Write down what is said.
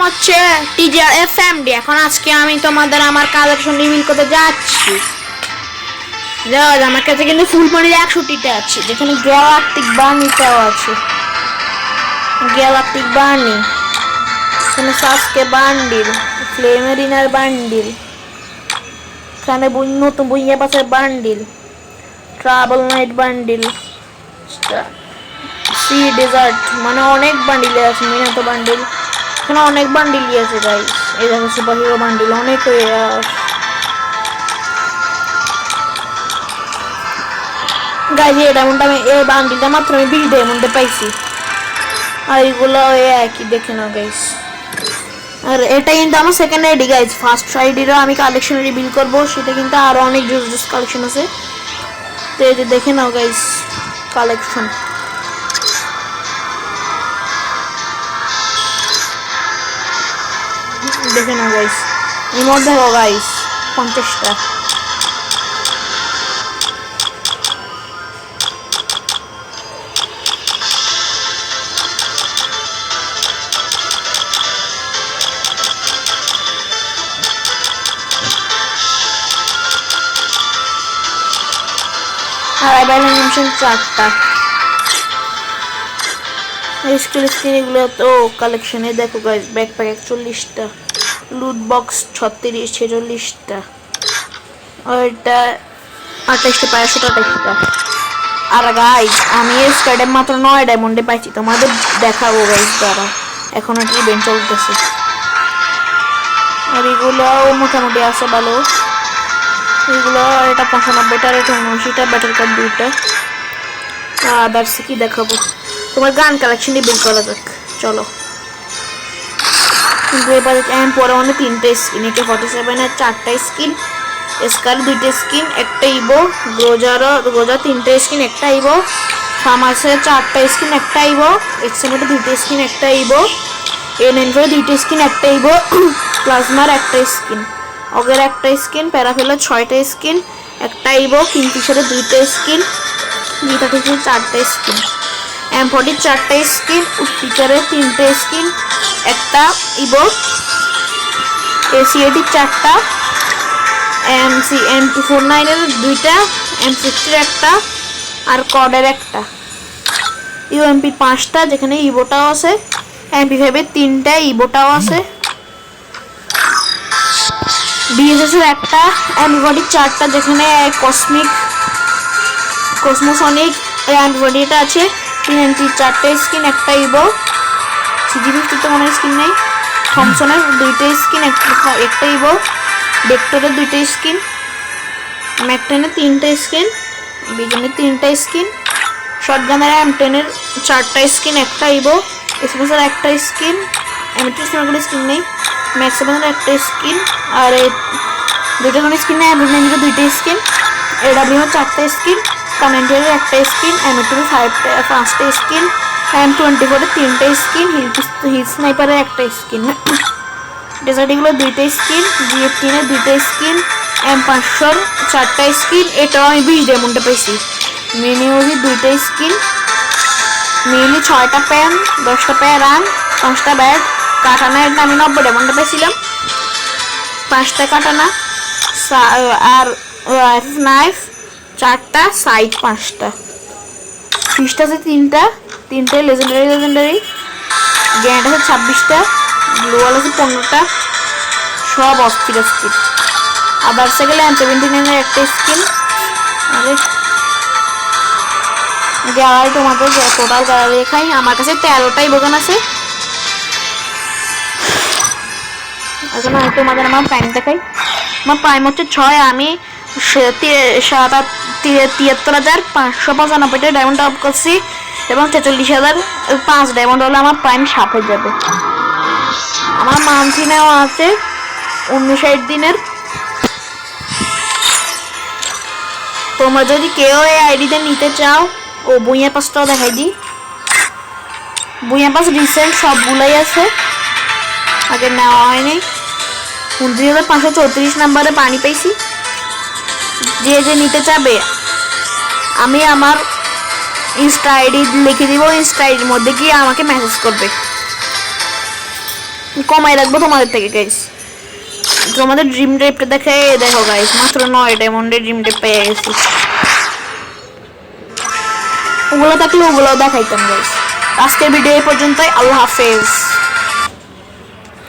হচ্ছে teaser FMD. এখন আজকে আমি তোমাদের আমার কালেকশন রিভিল করতে যাচ্ছি। আমার কাছে কিন্তু ফুল মনির 61টা আছে, যেখানে গ্যালাকটিক বার্নিটাও আছে। গ্যালাকটিক বার্নি, এখানে সাসকে বান্ডিল, ফ্লেমেরিনার বান্ডিল, এখানে নতুন বুইয়া পাশের bundle, travel night bundle, sea desert, মানে অনেক বান্ডিল আছে। মিনাতো বান্ডিল, এখানে অনেক বান্ডিলই আছে গাইস। এই দেখো সুপার হিরো বান্ডিল অনেক গাইস। এই ডায়মন্ডটা আমি এই বান্ডিলটা মাত্র আমি 20 ডায়মন্ডে পাইছি। আর এগুলো একই দেখে নাও গাইস। আর এটা কিন্তু আমার সেকেন্ড আইডি গাইস। ফার্স্ট আইডিরও আমি কালেকশন রিভিল করবো, সেটা কিন্তু আরো অনেক জুস জুস কালেকশন আছে। তো এই যে দেখে নাও গাইস কালেকশন। দেখে নাও গাইস, ইমোট দেখো গাইস 50টা। আর এবার নিমিশন 4টা। স্কিল এগুলো তো কালেকশনে দেখো গাইস। ব্যাকপ্যাক 41টা, লুট বক্স 36 46টা, আর এটা 28টা, 528টা। আর গাইস আমি এই স্কার্টে মাত্র 9 ডায়মন্ডে পাইছি, তোমাদের দেখাবো গাইস দ্বারা। এখন একটা ইভেন্ট চলতেছে। আর এগুলোও মোটামুটি আছে ভালো। এগুলো এটা 95টা, এটা 79টা, ব্যাটার কার্ড 2টা। আদার্স কি দেখাবো, তোমার গান কালেকশন বিল করা যাক চলো। কিন্তু এবার পরে মানে 3টে স্কিন, এটা 47 এর 4টা স্কিন, স্কার 2টে স্কিন, একটা ইভো, গ্রোজা 3টে স্কিন, একটা ইভো, ফার্মাসের 4টা স্কিন, একটা ইভো, এক্সেমেটে 2টে স্কিন, একটা ইভো, এনএনফে 2টে স্কিন, একটা ইভো, প্লাজমার 1টা স্কিন, অগের 1টা স্কিন, প্যারাফেলের 6টা স্কিন, একটা ইভো, কিংফিশারের 2টা স্কিন, জিটা থেকে 4টা স্কিন, M40 4টা স্কিন, উটপিকারের 3টে স্কিন, একটা ইভো, ACAD 4টা, M249 এর 2টা, M60 এর একটা, আর কডের একটা, UMP 5টা, যেখানে ইভোটাও আছে, MP5 এর 3টা, ইভোটাও আছে, DSS এর একটা, M40 4টা, যেখানে কসমোসনিক M40টা আছে, TNT 4টা স্কিন, একটা ইভো, CG50 তো কোনো স্কিন নেই, থমসনের 2টা স্কিন, একটা ইভো, ভেক্টরের 2টা স্কিন, ম্যাকটেনের 3টা স্কিন, বিজনের 3টা স্কিন, শটগানের M10 এর 4টা স্কিন, একটা ইভো, এসএমএসের একটা স্কিন, M2 কোনো স্কিন নেই, ম্যাক্সিমামের একটা স্কিন, আর এই 2টা কোনো স্কিন নেই, M9 2টা স্কিন, AWM এর 4টা স্কিন, কমেন্টের একটা স্কিন, M2 5টা স্কিন, M24 এর 3টা স্কিন, হিল স্নাইপারের একটা স্কিন, ডেজার্টিগুলো 2টা স্কিন, GF3 এর 2টা স্কিন, M500 4টা স্কিন, এটাও আমি 20 ডায়মন্ডে পাইছি, মিনিওজি 2টা স্কিন, মিলি 6টা প্যান, 10টা প্যারান, 5টা ব্যাট, কাটানা এটা আমি 90 ডায়মন্ডে পাইছিলাম, 5টা কাটানা, আর নাইফ 4টা, সাইড 5টা, ফিস্ট আছে 3টে লেজেন্ডারি, গ্যান্ড আছে 26টা, গ্লোয়াল আছে 15টা, সব অস্থির। আবার সেকেন্ড M17 এর একটা স্কিন, আরে গ্যালারি তোমাদের টোটাল গ্যালারি দেখাই। আমার কাছে 13টাই বোগান আছে। এখন আমি তোমাদের আমার প্রাইম দেখাই। আমার প্রাইম হচ্ছে 6, আমি 73,595টা ডায়মন্ড টপ করছি, এবং 43,005 ডায়মন্ড হলে আমার প্রাইম 7 হয়ে যাবে। আমার মান্থলি নেওয়া আছে 59 দিনের। তোমরা যদি কেউ এই আইডিতে নিতে চাও, ও বুইয়া পাসটাও দেখাই দিই। বুইয়া পাস রিসেন্ট সবগুলাই আছে, আগে নেওয়া হয়নি। 29,534 নাম্বারে পানি পাইছি। যে নিতে চাবে, আমি আমার ইনস্টা আইডি লিখে দিব, ইনস্টা আইডির মধ্যে গিয়ে আমাকে মেসেজ করবে। কমাই রাখবো তোমাদের থেকে গাইস। তোমাদের ড্রিম ড্রাইভটা দেখে দেখো গাইস, মাত্র 9 ডায়মন্ডের ড্রিম ড্রাইভ পেয়ে গেছি। ওগুলো থাকলে ওগুলো দেখাইতাম গাইস। আজকের ভিডিও এই পর্যন্তই, আল্লাহ হাফেজ।